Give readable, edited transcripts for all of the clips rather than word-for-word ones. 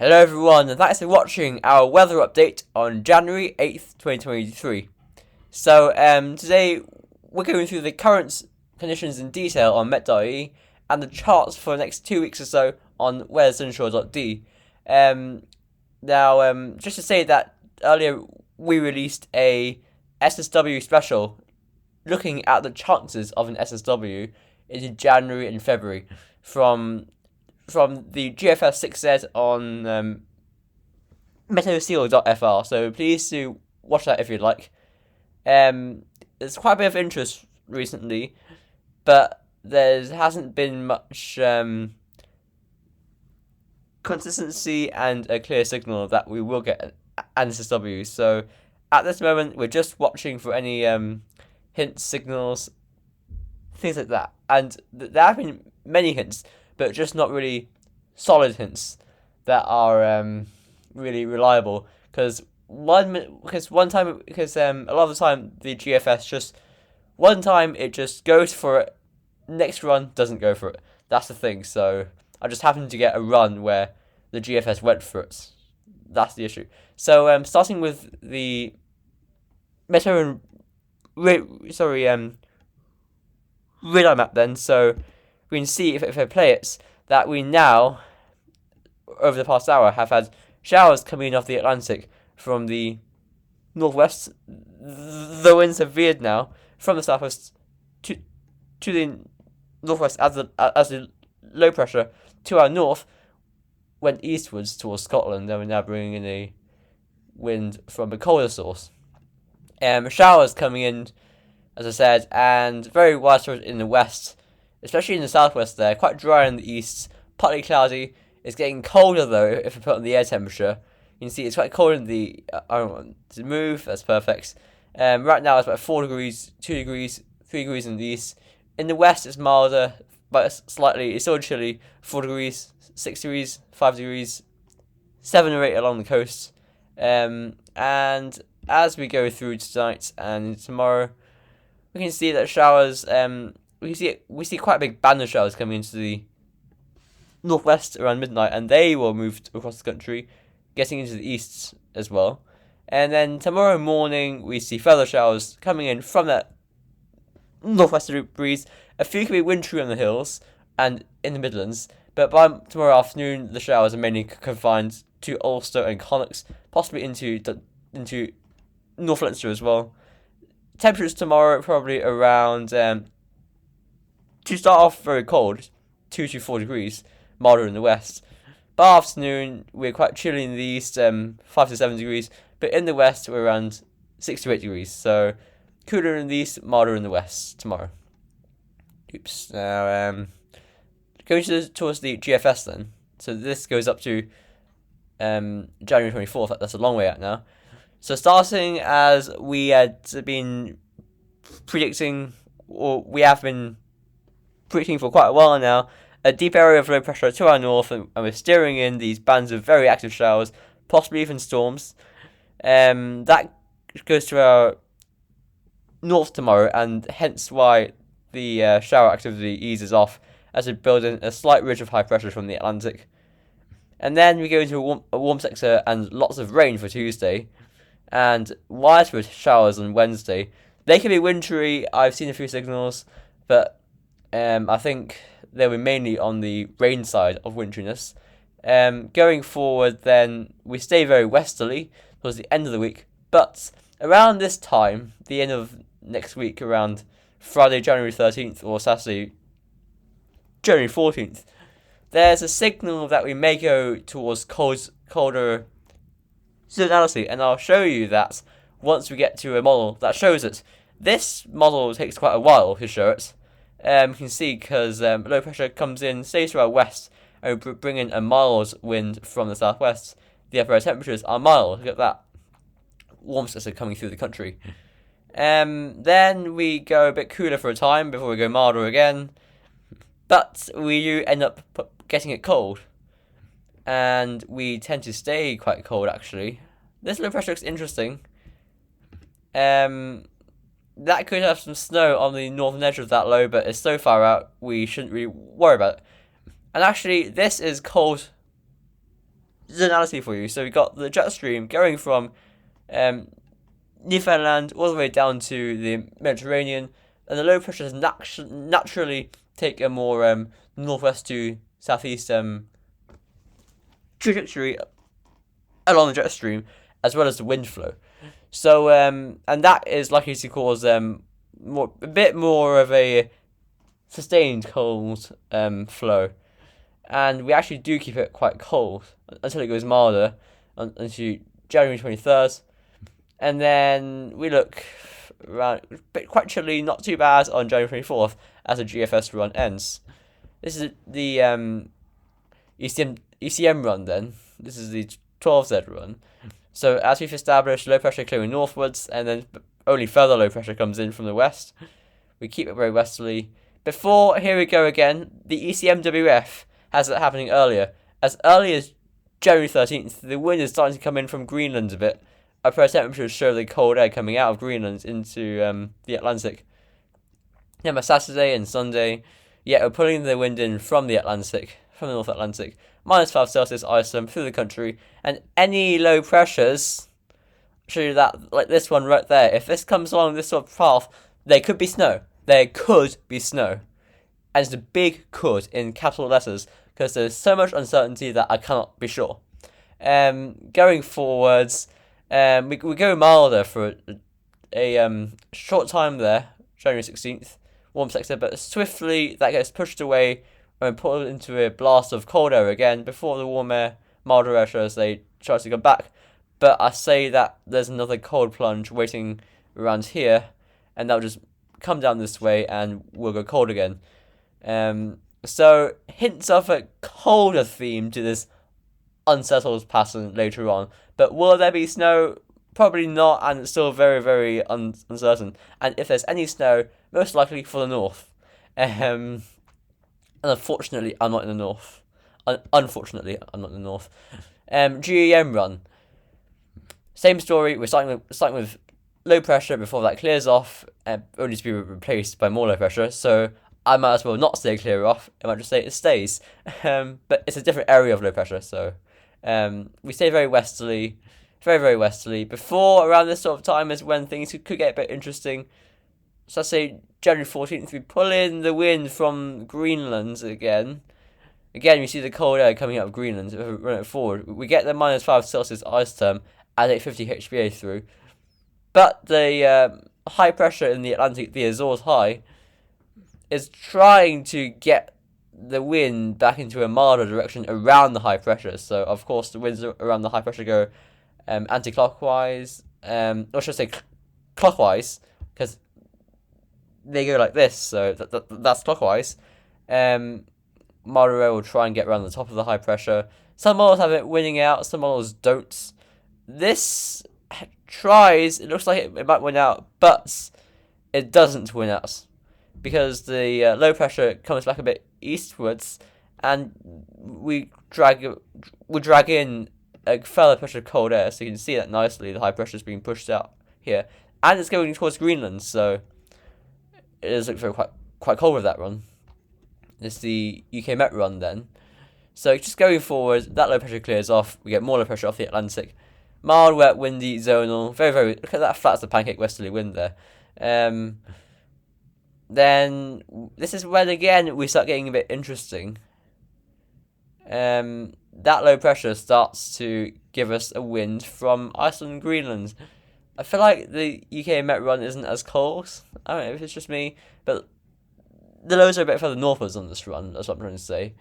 Hello everyone, and thanks for watching our weather update on January 8th, 2023. So, today we're going through the current conditions in detail on met.ie and the charts for the next 2 weeks or so on weathersunshore.de. Just to say that earlier we released a SSW special looking at the chances of an SSW into January and February from the GFS 6Z on metoceel.fr, so please do watch that if you'd like. There's quite a bit of interest recently, but there hasn't been much consistency and a clear signal that we will get an SSW. So at this moment, we're just watching for any hints, signals, things like that. And there have been many hints, but just not really solid hints that are really reliable. Because a lot of the time the GFS just one time it just goes for it, next run doesn't go for it. That's the thing. So I just happened to get a run where the GFS went for it. That's the issue. So starting with the radar map then. So we can see if I play it that we now, over the past hour, have had showers coming in off the Atlantic from the northwest. The winds have veered now from the southwest to the northwest as the low pressure to our north went eastwards towards Scotland. And we're now bringing in a wind from a colder source. Showers coming in, as I said, and very widespread in the west, especially in the southwest there. Quite dry in the east, partly cloudy. It's getting colder though if I put on the air temperature. You can see it's quite cold in the... I don't want to move, that's perfect. Right now it's about 4 degrees, 2 degrees, 3 degrees in the east. In the west it's milder, but slightly, it's still chilly. 4 degrees, 6 degrees, 5 degrees, 7 or 8 along the coast. And as we go through tonight and tomorrow, we can see that showers... we see quite a big band of showers coming into the northwest around midnight, and they will move across the country, getting into the east as well. And then tomorrow morning, we see further showers coming in from that northwesterly breeze. A few can be wintry on the hills and in the Midlands, but by tomorrow afternoon, the showers are mainly confined to Ulster and Connacht, possibly into North Leinster as well. Temperatures tomorrow probably around, to start off very cold, 2 to 4 degrees, milder in the west. By afternoon, we're quite chilly in the east, 5 to 7 degrees, but in the west, we're around 6 to 8 degrees. So, cooler in the east, milder in the west tomorrow. Oops. Now, going towards the GFS then. So, this goes up to January 24th. That's a long way out now. So, starting as we had been predicting, or we have been predicting for quite a while now, a deep area of low pressure to our north, and we're steering in these bands of very active showers, possibly even storms. That goes to our north tomorrow, and hence why the shower activity eases off as we build in a slight ridge of high pressure from the Atlantic. And then we go into a warm sector and lots of rain for Tuesday, and widespread showers on Wednesday. They can be wintry. I've seen a few signals, but I think they were mainly on the rain side of wintriness. Going forward, then we stay very westerly towards the end of the week, but around this time, the end of next week, around Friday, January 13th, or Saturday, January 14th, there's a signal that we may go towards colder zonality, and I'll show you that once we get to a model that shows it. This model takes quite a while to show it. You can see because low pressure comes in, stays to our west, and we bring in a mild wind from the southwest. The upper air temperatures are mild. Look at that. Warm sector coming through the country. Then we go a bit cooler for a time before we go milder again. But we do end up getting it cold. And we tend to stay quite cold, actually. This low pressure looks interesting. That could have some snow on the northern edge of that low, but it's so far out, we shouldn't really worry about it. And actually, this is cold zonality for you. So we got the jet stream going from Newfoundland all the way down to the Mediterranean, and the low pressures naturally take a more northwest to southeast trajectory along the jet stream, as well as the wind flow. So and that is likely to cause a bit more of a sustained cold flow, and we actually do keep it quite cold until it goes milder until January 23rd. And then we look around, quite chilly, not too bad on January 24th as the GFS run ends. This is the ECM run then. This is the 12Z run. So as we've established, low pressure clearing northwards, and then only further low pressure comes in from the west. We keep it very westerly. Before, here we go again, the ECMWF has it happening earlier. As early as January 13th, the wind is starting to come in from Greenland a bit. Upper temperatures show the cold air coming out of Greenland into the Atlantic. Then by Saturday and Sunday, we're pulling the wind in from the Atlantic, from the North Atlantic, -5 ice through the country, and any low pressures, show you that, like this one right there, if this comes along this sort of path, there could be snow. There could be snow. And it's a big could in capital letters, because there's so much uncertainty that I cannot be sure. Going forwards, we go milder for a short time there, January 16th, warm sector, but swiftly that gets pushed away and put into a blast of cold air again before the warm air, milder air shows they try to come back. But I say that there's another cold plunge waiting around here, and that'll just come down this way and we'll go cold again. So hints of a colder theme to this unsettled pattern later on. But will there be snow? Probably not, and it's still very, very uncertain. And if there's any snow, most likely for the north. And unfortunately, I'm not in the north. Unfortunately, I'm not in the north. GEM run. Same story. We're starting with low pressure before that clears off, only to be replaced by more low pressure. So I might as well not say clear off. I might just say it stays. But it's a different area of low pressure. So we stay very westerly, very, very westerly. Before around this sort of time is when things could get a bit interesting. So I say January 14th, we pull in the wind from Greenland again. Again, we see the cold air coming out of Greenland. If we run it forward, we get the -5 ice term at 850 HPA through. But the high pressure in the Atlantic, the Azores High, is trying to get the wind back into a milder direction around the high pressure. So, of course, the winds around the high pressure go anti-clockwise, or should I say clockwise, because they go like this, so that's clockwise. Milder air will try and get around the top of the high pressure. Some models have it winning out, some models don't. This tries, it looks like it might win out, but it doesn't win out, because the low pressure comes back a bit eastwards, and we drag in a further push of cold air, so you can see that nicely, the high pressure is being pushed out here, and it's going towards Greenland, so it does look very quite cold with that run. It's the UK Met run then. So just going forward, that low pressure clears off, we get more low pressure off the Atlantic. Mild, wet, windy, zonal, very, very, look at that flat as the pancake westerly wind there. Then, this is when again we start getting a bit interesting. That low pressure starts to give us a wind from Iceland and Greenland. I feel like the UK Met run isn't as cold. I don't know if it's just me, but the lows are a bit further northwards on this run, that's what I'm trying to say.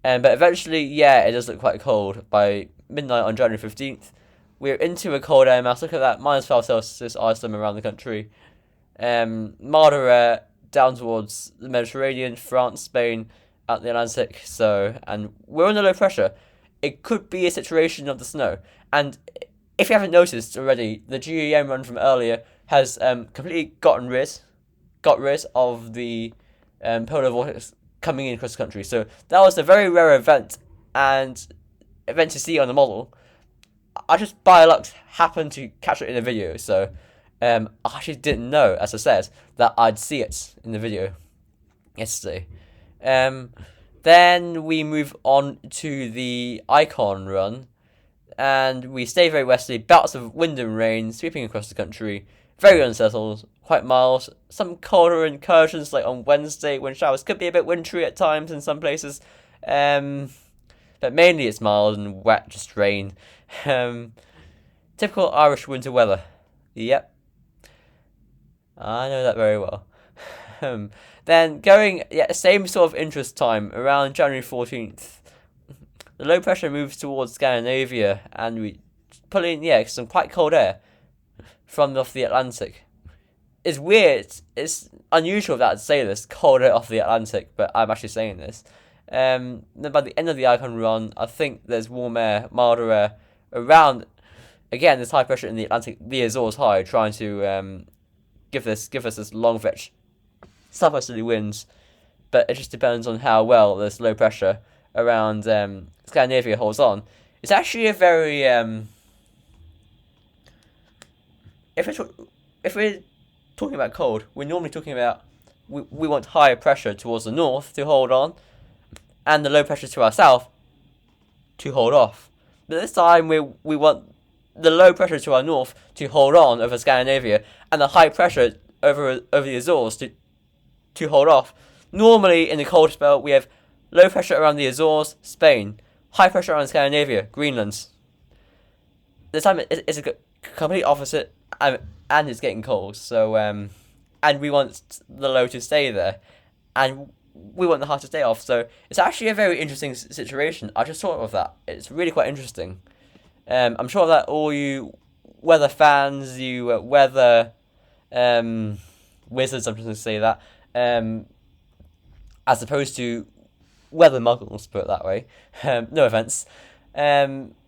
But eventually, it does look quite cold. By midnight on January 15th, we're into a cold air mass. Look at that, -5 ice them around the country. Milder air down towards the Mediterranean, France, Spain, out the Atlantic. So, and we're under low pressure. It could be a situation of the snow. And if you haven't noticed already, the GEM run from earlier has completely got rid of the polar vortex coming in across the country. So that was a very rare event to see on the model. I just by luck happened to catch it in a video, so I actually didn't know, as I said, that I'd see it in the video yesterday. Then we move on to the Icon run. and we stay very westerly, bouts of wind and rain sweeping across the country, very unsettled, quite mild, some colder incursions like on Wednesday when showers could be a bit wintry at times in some places, but mainly it's mild and wet, just rain. Typical Irish winter weather. Yep, I know that very well. Then going, same sort of interest time, around January 14th. The low pressure moves towards Scandinavia, and we pull in, some quite cold air from off the Atlantic. It's weird, it's unusual that I'd say this, cold air off the Atlantic, but I'm actually saying this. Then by the end of the Icon run, I think there's warm air, milder air, around, again, there's high pressure in the Atlantic, the Azores high, trying to give us this long fetch southwesterly winds, but it just depends on how well this low pressure around Scandinavia holds on. It's actually a very if we're talking about cold, we're normally talking about we want higher pressure towards the north to hold on, and the low pressure to our south to hold off. But this time we want the low pressure to our north to hold on over Scandinavia, and the high pressure over the Azores to hold off. Normally in the cold spell we have low pressure around the Azores, Spain, high pressure around Scandinavia, Greenland. This time it's a complete opposite, and it's getting cold. So and we want the low to stay there, and we want the high to stay off. So it's actually a very interesting situation. I just thought of that. It's really quite interesting. I'm sure that all you weather fans, you weather wizards, I'm just going to say that, as opposed to weather muggles, put it that way, no offence,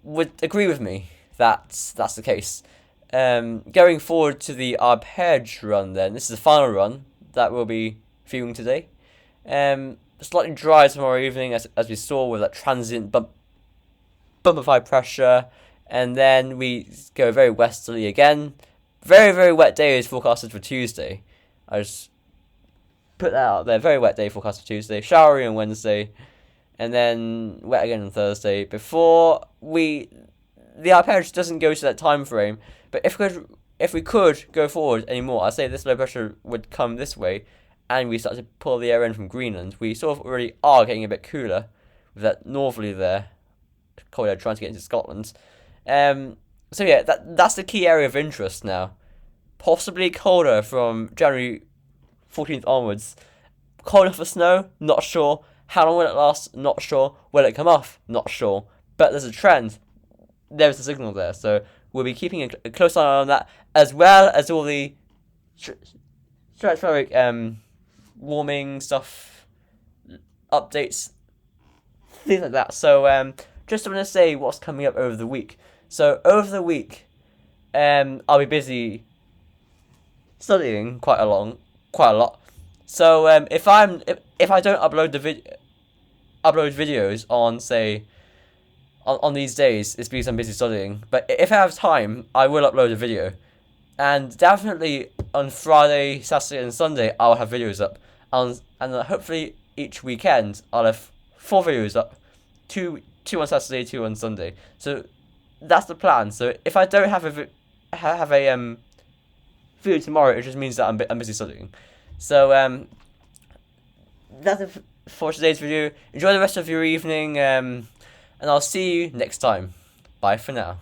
would agree with me that that's the case. Going forward to the Arpege run then, this is the final run that we'll be viewing today. Slightly dry tomorrow evening, as we saw, with that transient bump of high pressure, and then we go very westerly again. Very, very wet day is forecasted for Tuesday. I just put that out there. Very wet day forecast for Tuesday. Showery on Wednesday, and then wet again on Thursday. Before the arpege doesn't go to that time frame. But if we could go forward anymore, I'd say this low pressure would come this way, and we start to pull the air in from Greenland. We sort of already are getting a bit cooler with that northerly there, cold air trying to get into Scotland. So yeah, that's the key area of interest now. Possibly colder from January 14th onwards. Cold enough for snow? Not sure. How long will it last? Not sure. Will it come off? Not sure. But there's a trend. There's a signal there. So we'll be keeping a close eye on that, as well as all the stratospheric warming stuff, updates, things like that. So just want to say what's coming up over the week. So over the week, I'll be busy studying quite a lot. So if I don't upload videos on, say, on these days, it's because I'm busy studying. But if I have time, I will upload a video, and definitely on Friday, Saturday, and Sunday I'll have videos up, and hopefully each weekend I'll have 4 videos up, two on Saturday, 2 on Sunday. So that's the plan. So if I don't have a video tomorrow, it just means that I'm busy studying. So that's it for today's video. Enjoy the rest of your evening, and I'll see you next time. Bye for now.